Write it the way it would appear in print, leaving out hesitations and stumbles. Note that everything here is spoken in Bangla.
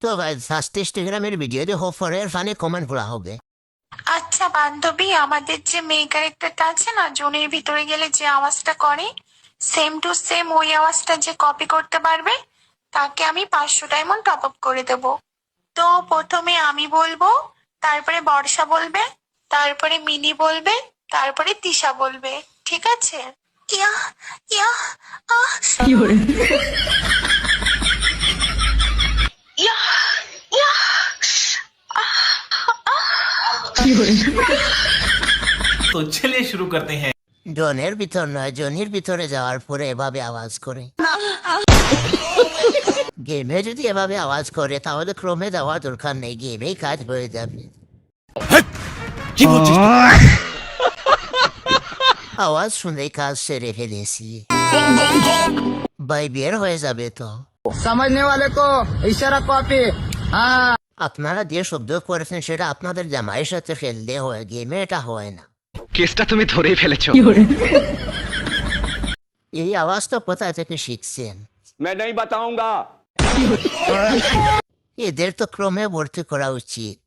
তো গাইজ ফার্স্ট ইনস্টাগ্রামের ভিডিওতে হোফরের ফানে কমেন্ট করা হবে। আচ্ছা বান্ধবী, আমাদের যে মেয়ে ক্যারেক্টারটা আছে না, জুনের ভিতরে গেলে যে আওয়াজটা করে, সেম টু সেম ওই আওয়াজটা যে কপি করতে পারবে তাকে আমি 500 ডায়মন্ড টপ আপ করে দেব। তো প্রথমে আমি বলবো, তারপরে বর্ষা বলবে, তারপরে মিনি বলবে, তারপরে তিশা বলবে, ঠিক আছে? ইয়া ইয়া আহ ইয়া ইয়া तो चलिए शुरू करते हैं। জনের ভিতর নয়, জনির ভিতরে যাওয়ার পরে এভাবে আওয়াজ করে। গেমে যদি এভাবে আওয়াজ করে তাহলে ক্রমে যাওয়ার দরকার নেই, গেমেই কাজ হয়ে যাবে। আওয়াজ শুনেই কাজ সেরে ফেলেছি, ভাই বের হয়ে যাবে তো। समझने वाले को इशारा कॉपी। हाँ আপনারা যে শব্দ করেছেন সেটা আপনাদের জামাইয়ের সাথে খেললে হয়, গেমে এটা হয় না। কেসটা তুমি ধরেই ফেলেছো। এই আওয়াজ তো কোথা থেকে শিখছেন? मैं नहीं बताऊंगा। এদের তো ক্রমে ভর্তি করা উচিত।